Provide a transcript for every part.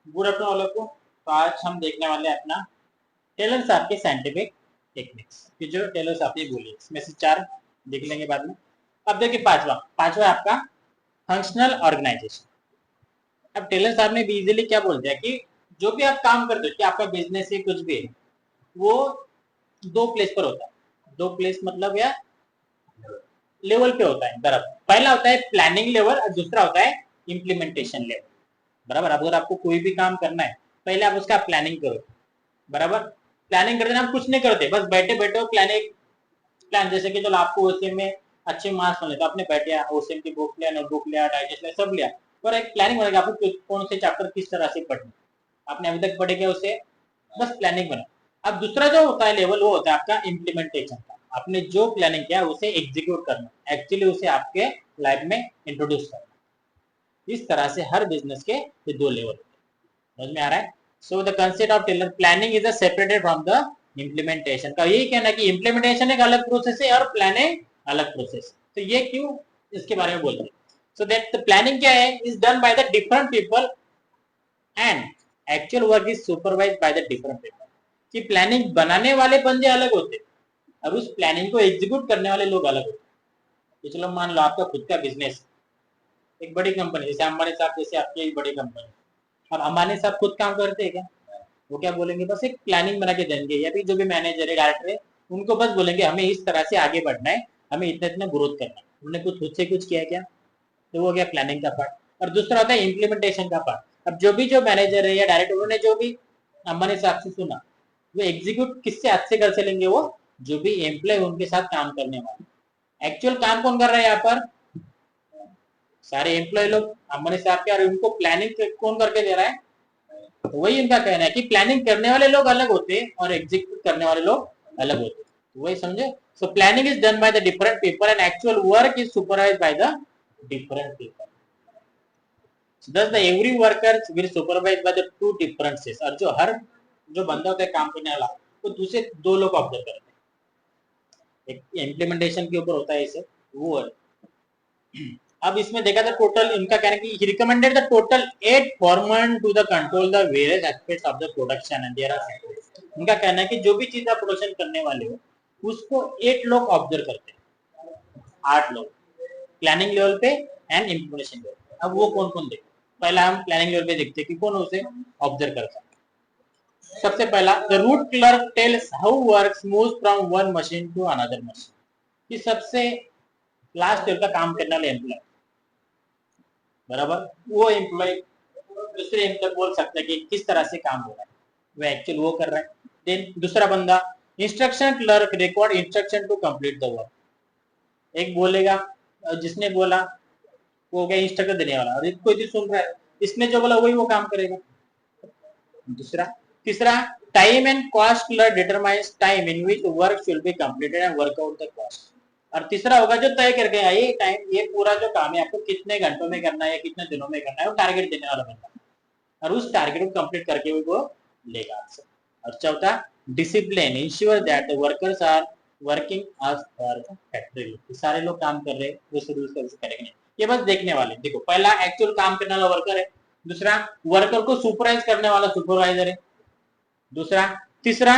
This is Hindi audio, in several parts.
गुड आफ्टरनून वालों को। तो आज हम देखने वाले हैं अपना टेलर साहब के साइंटिफिक टेक्निक्स कि जो टेलर साहब ने बोली इसमें से चार देख लेंगे बाद में। अब देखिए पांचवा पांचवा आपका फंक्शनल ऑर्गेनाइजेशन। अब टेलर साहब ने भी इजीली क्या बोल दिया कि जो भी आप काम करते हो कि आपका बिजनेस है कुछ भी है वो दो प्लेस पर होता है। दो प्लेस मतलब या लेवल पे होता है बराबर। पहला होता है प्लानिंग लेवल और दूसरा होता है इम्प्लीमेंटेशन लेवल। बराबर। अगर आपको कोई भी काम करना है पहले आप उसका प्लानिंग करो। बराबर। प्लानिंग करते हम कुछ नहीं करते, बस बैठे बैठे प्लानिंग प्लान जैसे कि चलो आपको ओसीएम में अच्छे मार्क्स मिले तो आपने बैठ गया ओसीएम की बुक लिया, नोटबुक लिया, डाइजेस्ट लिया, सब लिया। और एक प्लानिंग बनेगा आपको कौन से चैप्टर किस तरह से पढ़ने। आपने अभी तक पढ़े क्या उसे, बस प्लानिंग बना। अब दूसरा जो होता है लेवल वो होता है आपका इम्प्लीमेंटेशन का। आपने जो प्लानिंग किया उसे एग्जीक्यूट करना, एक्चुअली उसे आपके लाइफ में इंट्रोड्यूस करना। इस तरह से हर बिजनेस के ये दो लेवल होते हैं। समझ में आ रहा है? So the concept of Taylor planning is separated from the implementation. का यही कहना है कि इम्प्लीमेंटेशन एक अलग प्रोसेस है और प्लानिंग अलग प्रोसेस। तो ये क्यों इसके बारे में बोलते हैं। सो दैट द प्लानिंग क्या है is done by the different people and actual work is supervised by the different people. कि प्लानिंग बनाने वाले बंदे अलग होते और उस प्लानिंग को एग्जीक्यूट करने वाले लोग अलग होते। तो चलो मान लो आपका खुद का बिजनेस, एक बड़ी कंपनी जैसे अंबानी साहब जैसे आपकी एक बड़ी कंपनी। अब अंबानी साहब खुद काम करते हैं क्या? वो क्या बोलेंगे, बस एक प्लानिंग बना के देंगे या फिर जो भी मैनेजर है डायरेक्टर है उनको बस बोलेंगे हमें इस तरह से आगे बढ़ना है, हमें इतना इतना ग्रोथ करना है। उन्होंने कुछ खुद से कुछ किया क्या? तो वो हो गया प्लानिंग का पार्ट। और दूसरा होता है इम्प्लीमेंटेशन का पार्ट। अब जो मैनेजर है या डायरेक्टर उन्होंने जो भी अंबानी साहब से सुना वो एग्जीक्यूट किससे हाथ से कर लेंगे, वो जो भी एम्प्लॉय उनके साथ काम करने वाले। एक्चुअल काम कौन कर रहा है यहाँ पर? सारे एम्प्लॉय लोग अंबानी साहब के। और उनको प्लानिंग कौन करके दे रहा है? तो वही इनका कहना है कि प्लानिंग करने वाले लोग अलग होते हैं और एग्जीक्यूट करने वाले लोग अलग होते हैं। तो वही समझे। So planning is done by the different people and actual work is supervised by the different people. Thus the every worker will supervised by the two differences। और जो हर जो बंदा होता है काम करने वाला वो दूसरे दो लोग ऑब्जर्व करते हैं। एक इम्प्लीमेंटेशन के ऊपर होता है इसे वो। अब इसमें देखा था टोटल इनका कहना है कि recommended the total 8 foreman to the control the various aspects of the production and there are. इनका कहना है कि जो भी चीज आप प्रोडक्शन करने वाले हो उसको 8 लोग ऑब्जर्व करते हैं। 8 लोग प्लानिंग लेवल पे एंड इम्प्लीमेंटेशन लेवल। अब वो कौन कौन देखते? पहला हम प्लानिंग लेवल पे देखते हैं कि कौन उसे ऑब्जर्व करता है। सबसे पहला the route clerk tells how works moves from one machine to another machine. कि सबसे लास्ट लेवल का काम करने वाले एम्प्लॉय, बराबर, वो एम्प्लॉय दूसरे एम्प्लॉय बोल सकता है कि किस तरह से काम हो रहा है, वो एक्चुअल वो कर रहा है। देन दूसरा बंदा instruction clerk record instruction to complete the work. एक बोलेगा, जिसने बोला वो हो गया इंस्ट्रक्टर देने वाला और कोई भी सुन रहा है, इसने जो बोला वही वो काम करेगा। दूसरा तीसरा time and cost clerk determines time in which work should be completed and work out the cost. और तीसरा होगा जो तय करके ये टाइम ये पूरा जो काम है आपको कितने घंटों में करना है या कितने दिनों में करना है, वो टारगेट देने वाला बंदा और उस टारगेट को कंप्लीट करके वो लेगा आपसे। और चौथा discipline ensure that the workers are working as per factory rule. सारे लोग काम कर रहे हैं उस रूल से करेंगे। ये बस देखने वाले। देखो पहला एक्चुअल काम करने वाला वर्कर है, दूसरा वर्कर को सुपरवाइज करने वाला सुपरवाइजर है, दूसरा तीसरा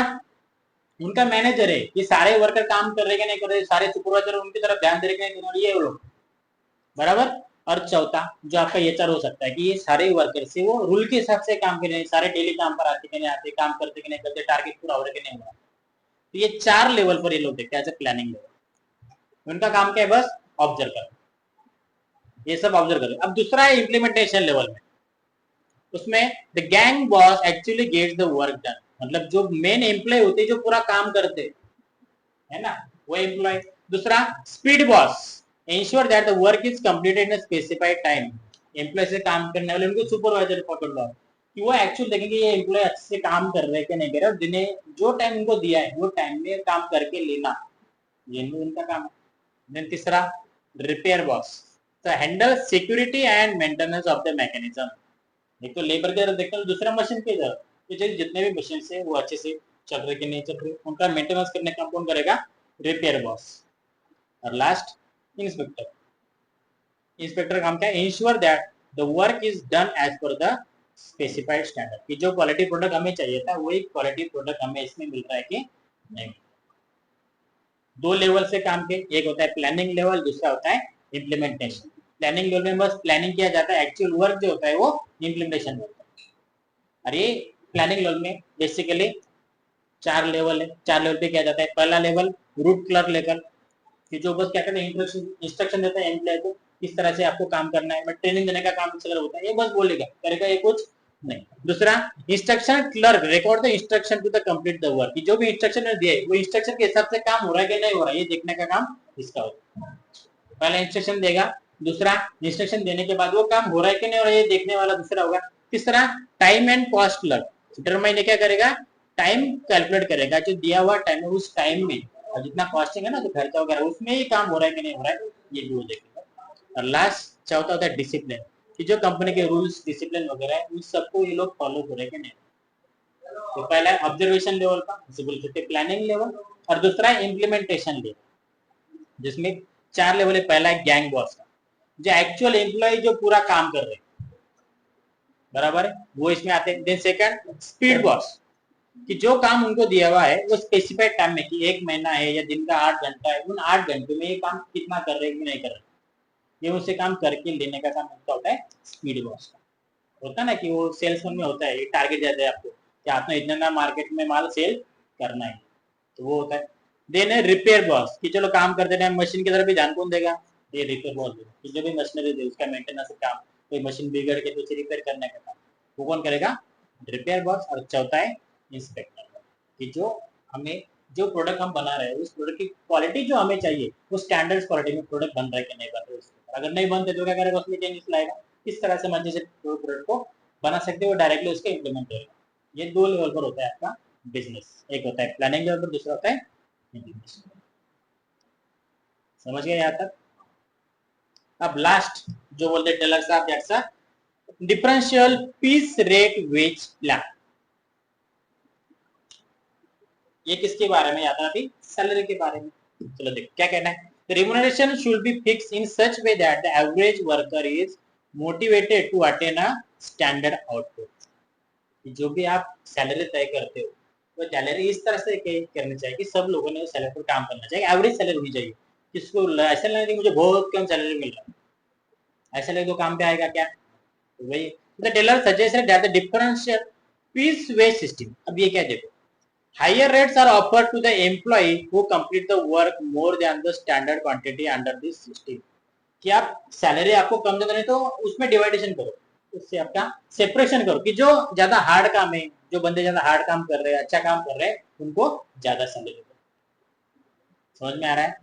उनका मैनेजर है ये सारे वर्कर काम कर रहे हैं नहीं कर रहे, सारे सुपरवाइजर उनकी तरफ ध्यान दे रहे हैं ये लोग, बराबर। और चौथा जो आपका एचआर हो सकता है कि ये सारे वर्कर से वो रूल के हिसाब से काम करें, सारे डेली काम पर आते कि नहीं आते, काम करते कि नहीं करते, टारगेट पूरा हो रहा है कि नहीं हो रहा। तो ये 4 लेवल पर ये लोग देखते हैं एज ए प्लानिंग लेवल। उनका काम क्या है, बस ऑब्जर्व कर, ये सब ऑब्जर्व करें। अब दूसरा है इम्प्लीमेंटेशन लेवल में, उसमें the gang boss actually gets the work done. मतलब जो मेन एम्प्लॉय होते हैं जो पूरा काम करते है ना, वो एम्प्लॉय। दूसरा speed boss ensure that the work is completed in specified time. Employ से काम करने वाले उनको सुपरवाइजर पकड़ लो कि वो एक्चुअल देखेंगे ये एम्प्लॉय अच्छे से काम कर रहे हैं कि नहीं कर रहे, और जिन्हें जो टाइम उनको दिया है वो टाइम में काम करके लेना, ये उनका काम है। देन तीसरा रिपेयर बॉस तो handle security and maintenance of the mechanism. एक तो लेबर के तरफ देखते हैं, दूसरा मशीन की तरफ जितने भी मशीन है वो अच्छे से चल रहे कि नहीं चल रहे, उनका मेंटेनेंस करने का कौन करेगा, रिपेयर बॉस। और लास्ट इंस्पेक्टर। इंस्पेक्टर काम क्या है, ensure that the work is done as per the specified standard कि जो क्वालिटी प्रोडक्ट हमें चाहिए था वही क्वालिटी प्रोडक्ट हमें इसमें मिल रहा है कि नहीं। दो लेवल से काम के, एक होता है प्लानिंग लेवल, दूसरा होता है इम्प्लीमेंटेशन। प्लानिंग लेवल में बस प्लानिंग किया जाता है, एक्चुअल वर्क जो होता है वो इम्प्लीमेंटेशन होता है। और ये प्लानिंग लेवल में बेसिकली 4 लेवल है। 4 लेवल पे किया जाता है। पहला लेवल रूट क्लर्क लेवल कि जो बस क्या कहते हैं इंस्ट्रक्शन देता है एम्प्लॉय को किस तरह से आपको काम करना है, बट ट्रेनिंग देने का काम किस तरह होता है ये बस बोलेगा, करेगा, ये कुछ नहीं। दूसरा instruction clerk record the instruction to the complete the work, जो भी इंस्ट्रक्शन दिए वो इंस्ट्रक्शन के हिसाब से काम हो रहा है कि नहीं हो रहा है ये देखने का काम इसका होता है। पहला इंस्ट्रक्शन देगा, दूसरा इंस्ट्रक्शन देने के बाद वो काम हो रहा है कि नहीं हो रहा है ये देखने वाला दूसरा होगा। तीसरा time and cost clerk, determine क्या करेगा, टाइम कैलकुलेट करेगा, जो दिया हुआ टाइम है उस टाइम में और जितना कॉस्टिंग है ना, जो खर्चा वगैरह उसमें ही काम हो रहा है कि नहीं हो रहा है ये भी वो देखेगा। और लास्ट चौथा होता है डिसिप्लिन कि जो कंपनी के रूल्स डिसिप्लिन वगैरह है उन सबको ये लोग फॉलो हो रहे हैं कि नहीं। तो पहला है ऑब्जर्वेशन लेवल का, जिसे बोल सकते हैं प्लानिंग लेवल, और दूसरा है इम्प्लीमेंटेशन लेवल जिसमें 4 लेवल है। पहला है गैंग बॉस का, जो एक्चुअल एम्प्लॉय जो पूरा काम कर रहे हैं, बराबर है, वो इसमें आते हैं। देन सेकंड स्पीड बॉस कि जो काम उनको दिया हुआ है वो स्पेसिफाइड टाइम में कि 1 महीना है या दिन का 8 घंटा है, उन 8 घंटे में ये काम कितना कर रहे हैं कि नहीं कर रहे, ये उनसे काम करके लेने का काम उनका होता है स्पीड बॉस का। होता है ना कि वो सेल्समैन में होता है, ये टारगेट देता है आपको कि आपने इतना मार्केट में माल सेल करना है, तो वो होता है। देन है रिपेयर बॉस कि चलो काम करते टाइम मशीन की तरफ भी ध्यान कौन देगा, ये रिपेयर बॉस देगा कि जो भी मशीनरी दे उसका मेंटेनेंस का काम, कोई मशीन बिगड़ के तो उसे रिपेयर करने का काम वो कौन करेगा, रिपेयर बॉस। और चौथा है इंस्पेक्टर कि जो हमें जो प्रोडक्ट हम बना रहे हैं उस प्रोडक्ट की क्वालिटी जो हमें चाहिए वो स्टैंडर्ड क्वालिटी में प्रोडक्ट बन रहा है कि नहीं बन रहा है। अगर नहीं बनते तो क्या करेगा, उसमें चेंजेस लाएगा। इस तरह से मर्जी से प्रोडक्ट को बना सकते हो, डायरेक्टली उसके इम्प्लीमेंट करेगा। ये 2 लेवल पर होता है आपका बिजनेस, एक होता है प्लानिंग लेवल पर, दूसरा होता है इम्प्लीमेंटेशन। समझ गए यहाँ तक। अब लास्ट जो बोलते हैं टेलर साहब differential piece rate wage plan, ये किसके बारे में आता है, अभी सैलरी के बारे में। चलो देखो क्या कहना है, remuneration should be fixed in such way that the average worker is motivated to attain a standard output। जो भी आप सैलरी तय करते हो वो सैलरी इस तरह से करनी चाहिए कि सब लोगों ने उस सैलरी पर काम करना चाहिए, एवरेज सैलरी होनी चाहिए। किसको ऐसा नहीं कि मुझे बहुत कम सैलरी मिल रहा है, ऐसा लगे तो काम पे आएगा क्या, तो वही the Taylor suggested that the differential piece wage system. अब ये क्या देखो, higher rates are offered to the employee who complete the work more than the standard quantity under this system। कि आप सैलरी आपको कम देते नहीं तो उसमें डिवाइडेशन करो, उससे आपका सेपरेशन करो कि जो ज्यादा हार्ड काम है, जो बंदे ज्यादा हार्ड काम कर रहे हैं, अच्छा काम कर रहे हैं, उनको ज्यादा सैलरी दो। समझ में आ रहा है।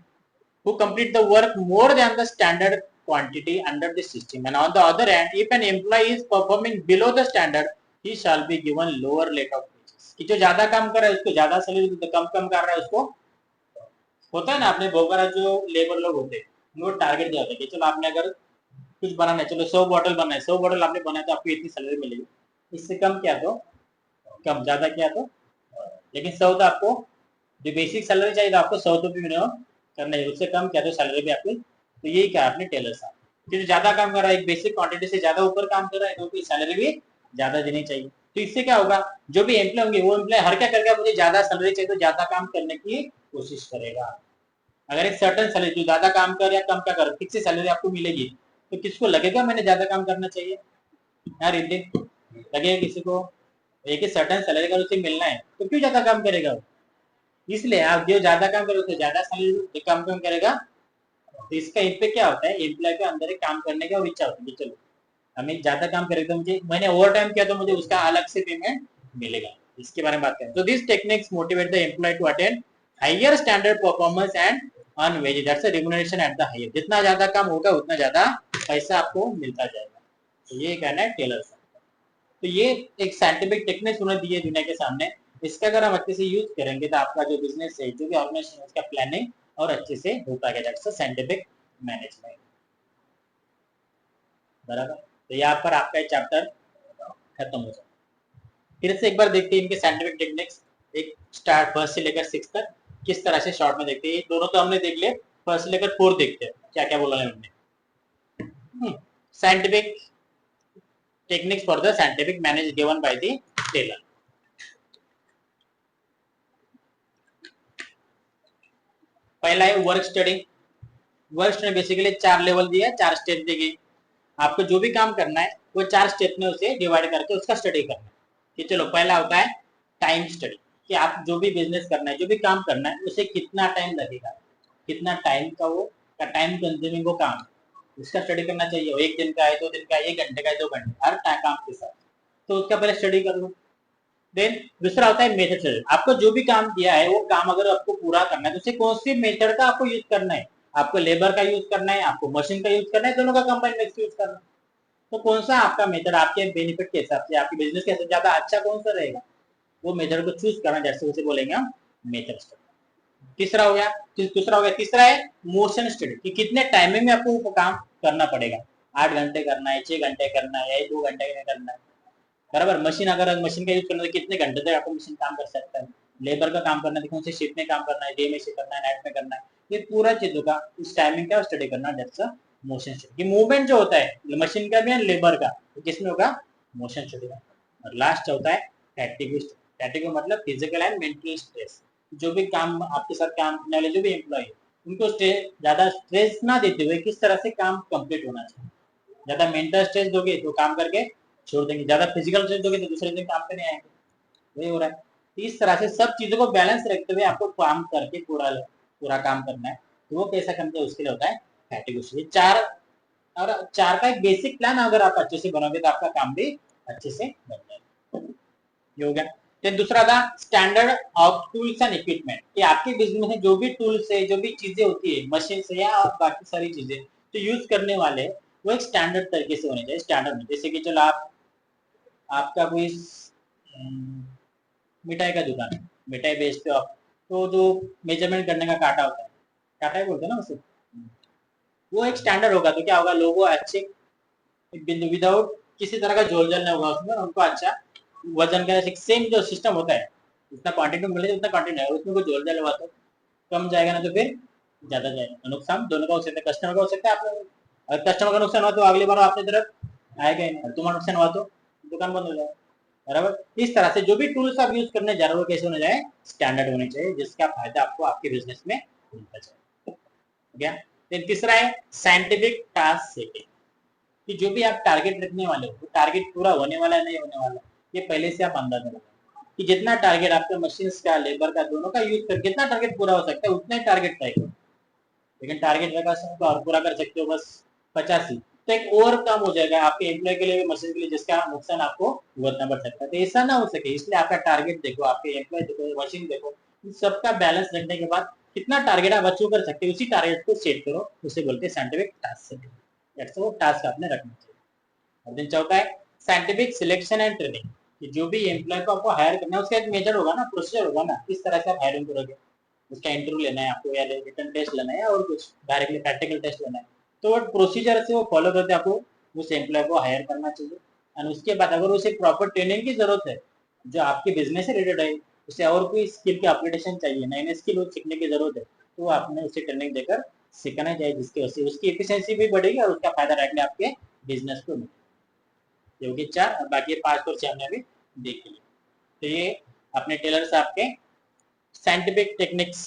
who complete the work more than the standard quantity under the system, and on the other hand if an employee is performing below the standard he shall be given lower rate of wages। कि जो ज्यादा काम कर रहा है उसको ज्यादा सैलरी, तो कम कम कर रहा है उसको, होता है ना अपने बहुत बार जो लेबर लोग होते हैं उनको टारगेट दिया होता है कि चलो आपने अगर कुछ बनाना है, चलो 100 बॉटल बनाए, 100 बॉटल आपने बनाया तो आपको इतनी सैलरी मिलेगी, इससे कम किया तो कम, ज्यादा किया तो, लेकिन 100 तो आपको जो बेसिक सैलरी चाहिए तो आपको 100 तो भी मिनिमम करना है, उससे कम किया तो सैलरी भी आपकी। तो यही कहा आपने टेलर साहब कि जो ज्यादा काम कर रहा है, एक बेसिक क्वांटिटी से ज्यादा ऊपर काम कर रहा है तो उसकी सैलरी भी ज्यादा देनी चाहिए। तो इससे क्या होगा, जो भी एम्प्लॉय होंगे वो एम्प्लॉय हर क्या करेगा, मुझे ज्यादा सैलरी चाहिए तो ज्यादा काम करने की कोशिश करेगा। अगर एक सर्टन सैलरी जो ज्यादा काम कर या कम क्या कर फिक्स सैलरी आपको मिलेगी तो किसको लगेगा मैंने ज्यादा काम करना चाहिए यार, लगेगा किसी को, एक ही सर्टन सैलरी का उसे मिलना है तो क्यों ज्यादा काम करेगा वो। इसलिए आप जो ज्यादा काम करोगे तो ज्यादा सैलरी कम कम करेगा, तो इसका इम्पैक्ट क्या होता है, एम्प्लॉय के अंदर एक काम करने की और इच्छा होती है, चलो हमें ज्यादा काम करेगा तो मुझे, मैंने ओवर टाइम किया तो मुझे उसका अलग से पेमेंट मिलेगा। इसके बारे में बात करें तो this techniques motivate the employ to attain higher standard performance and earn wages, that's remuneration at the higher. जितना ज्यादा काम होगा उतना ज्यादा पैसा आपको मिलता जाएगा। तो ये कहना है टेलर साहब। तो ये एक साइंटिफिक टेक्निक्स उन्होंने दी है दुनिया के सामने, इसका अगर हम अच्छे से यूज करेंगे तो आपका जो बिजनेस है, जो भी ऑर्गेनाइजेशन है, उसका प्लानिंग और अच्छे से हो पाएगा, दैट्स साइंटिफिक मैनेजमेंट। बराबर। तो यहाँ पर आपका ये चैप्टर खत्म हो जाए। फिर से एक बार देखते हैं इनके साइंटिफिक टेक्निक्स, एक स्टार्ट फर्स्ट से लेकर 6 तक किस तरह से शॉर्ट में देखते हैं। दोनों तो हमने देख लिए, फर्स्ट से लेकर 4 देखते हैं क्या क्या बोला है उन्होंने। Scientific techniques for the scientific manage given by the Taylor. पहला है work study. Work study basically 4 level दिया है, 4 स्टेप दी गई। आपको जो भी काम करना है वो 4 स्टेप में उसे डिवाइड करके उसका स्टडी करना है। कि चलो पहला होता है टाइम स्टडी, कि आप जो भी बिजनेस करना है, जो भी काम करना है, उसे कितना टाइम लगेगा, कितना टाइम का वो टाइम कंज्यूमिंग वो काम, उसका स्टडी करना चाहिए। 1 दिन का है, 2 दिन का है, 1 घंटे का है, 2 घंटे, हर काम के साथ, तो उसका पहले स्टडी कर लो। देन दूसरा होता है मेथड स्टडी। आपको जो भी काम दिया है वो काम अगर आपको पूरा करना है तो उसे कौन सी मेथड का आपको यूज करना है, आपको लेबर का यूज करना है, आपको मशीन का यूज करना है, दोनों का कंबाइन मिक्स यूज करना है। तो कौन सा आपका मेथड आपके बेनिफिट के हिसाब से, आपके बिजनेस के हिसाब से ज्यादा अच्छा कौन सा रहेगा, वो मेथड को चूज करना, जैसे उसे बोलेंगे हम मेथड स्टडी। तीसरा हो गया, तीसरा है मोशन स्टडी, कि कितने टाइमिंग में आपको वो काम करना पड़ेगा। 8 घंटे करना है, 6 घंटे करना है, 2 घंटे में करना है, बराबर। मशीन अगर मशीन का यूज करना है तो कितने घंटे तक आपको मशीन काम कर सकता है। लेबर का काम करना है, कौन से शिफ्ट में काम करना है, डे में शिफ्ट करना है, नाइट में करना है, ये पूरा चीजों का उस टाइमिंग का स्टडी करना, that's a motion study. Movement जो होता है मशीन का भी लेबर का, तो किसमें होगा, मोशन स्टडी का। और लास्ट होता है फैटिग स्टडी। फैटिग मतलब फिजिकल एंड मेंटल स्ट्रेस। जो भी काम आपके साथ काम करने वाले जो भी एम्प्लॉय उनको ज्यादा स्ट्रेस ना देते हुए किस तरह से काम कंप्लीट होना चाहिए। ज्यादा मेंटल स्ट्रेस दोगे तो काम करके छोड़ देंगे, ज्यादा फिजिकल स्ट्रेस दोगे तो दूसरे दिन काम पे नहीं आएंगे, वही हो रहा है। इस तरह से सब चीजों को बैलेंस रखते हुए आपको काम करके पूरा काम करना है। तो वो कैसा करते हैं उसके लिए होता है फैटिग स्टडी। 4 और 4 का एक बेसिक प्लान अगर आप अच्छे से बनाओगे तो आपका काम भी अच्छे से बन जाएगा। ये हो गया। फिर दूसरा था standard of tools and equipment, कि आपके बिजनेस में जो भी टूल्स है, जो भी चीजें होती है मशीन से या बाकी सारी चीजें तो यूज करने वाले वो एक स्टैंडर्ड तरीके से होने चाहिए। स्टैंडर्ड में जैसे कि चलो आपका कोई मिठाई का दुकान है, मिठाई बेचते हो आप, तो जो मेजरमेंट करने का कांटा होता है, कांटा ही बोलते हैं ना उसे, वो एक स्टैंडर्ड होगा। तो क्या होगा, लोगों अच्छे विदाउट किसी तरह का झोल जल नहीं होगा उसमें, उनको अच्छा वजन का सेम जो सिस्टम होता है, जितना क्वांटिटी में मिले उतना क्वांटिटी है, उसमें कोई झोल जल हुआ तो कम जाएगा ना तो फिर ज्यादा जाएगा। नुकसान दोनों का हो सकता है, कस्टमर का हो सकता है, आप अगर कस्टमर का नुकसान हुआ तो अगली बार आपकी तरफ आएगा ही नहीं, तुम्हारा नुकसान हुआ तो दुकान बंद हो जाएगा, बराबर। इस तरह से जो भी टूल्स आप यूज करने जा रहे हो कैसे होने जाए, स्टैंडर्ड होने चाहिए, जिसका फायदा आपको आपके बिजनेस में मिलता जाए। ठीक है। फिर तीसरा है साइंटिफिक टास्क सेटिंग, कि जो भी आप टारगेट रखने वाले हो, टारगेट पूरा होने वाला है नहीं होने वाला, ये पहले से आप अंदाजा लगाओ कि जितना टारगेट आपके मशीन का, लेबर का, दोनों का यूज कर कितना टारगेट पूरा हो सकता है, उतना ही टारगेट तय करो। लेकिन टारगेट लगा सकते हो और पूरा कर सकते हो बस 85, तो एक और कम हो जाएगा आपके एम्प्लॉय के लिए, मशीन के लिए, जिसका नुकसान आपको भुगतना पड़ सकता है। तो ऐसा ना हो सके, इसलिए आपका टारगेट देखो, आपके एम्प्लॉय देखो, मशीन देखो, सबका बैलेंस रखने के बाद कितना टारगेट आप अचीव कर सकते हो, उसी टारगेट को सेट करो, उसे बोलते हैं साइंटिफिक टास्क सेटिंग। वो टास्क आपने रखना चाहिए। और दिन चौथा है साइंटिफिक सिलेक्शन एंड ट्रेनिंग, कि जो भी एम्प्लॉय को आपको हायर करना है उसका एक मेथड होगा ना, प्रोसीजर होगा ना, किस तरह से आप हायरिंग करोगे, उसका इंटरव्यू लेना है आपको, या रिटन टेस्ट लेना है, या और कुछ डायरेक्टली प्रैक्टिकल टेस्ट लेना है, तो वो प्रोसीजर से वो फॉलो करते आपको उस एम्प्लॉय को हायर करना चाहिए। और उसके बाद अगर उसे प्रॉपर ट्रेनिंग की जरूरत है, जो आपके बिजनेस से रिलेटेड है, उसे और कोई स्किल की अपग्रेडेशन चाहिए, नई नई स्किल सीखने की जरूरत है, तो आपने उसे ट्रेनिंग देकर सिखाना चाहिए, जिसकी वजह से उसकी एफिशिएंसी भी बढ़ेगी और उसका फायदा डायरेक्टली आपके बिजनेस को मिलेगा। जो कि 4 और बाकी 5 और 6 हमने अभी देख लिए। तो ये अपने टेलर साहब के साइंटिफिक टेक्निक्स,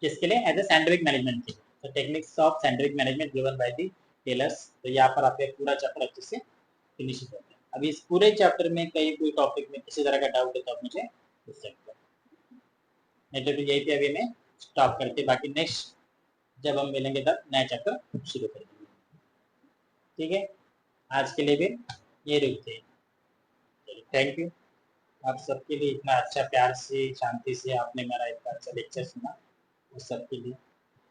किसके लिए, एज ए साइंटिफिक मैनेजमेंट के लिए। तो techniques of scientific management given by the Taylors. तो यहाँ पर आपका पूरा चैप्टर अच्छे से फिनिश हो जाता है। अभी इस पूरे चैप्टर में कहीं कोई टॉपिक में किसी तरह का डाउट है तो आप मुझे पूछ सकते हैं, नहीं तो यही पे अभी मैं स्टॉप करके बाकी नेक्स्ट जब हम मिलेंगे तब नया चैप्टर शुरू करेंगे। ठीक है, आज के लिए भी ये रुकते हैं। थैंक यू आप सबके लिए, इतना अच्छा प्यार से शांति से आपने मेरा इतना अच्छा लेक्चर सुना, उस सबके लिए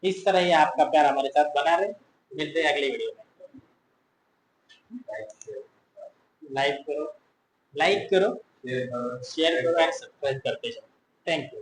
इस तरह ही आपका प्यार हमारे साथ बना रहे। मिलते हैं अगली वीडियो में। लाइक करो, शेयर करो एंड सब्सक्राइब करते जाओ। Thank you.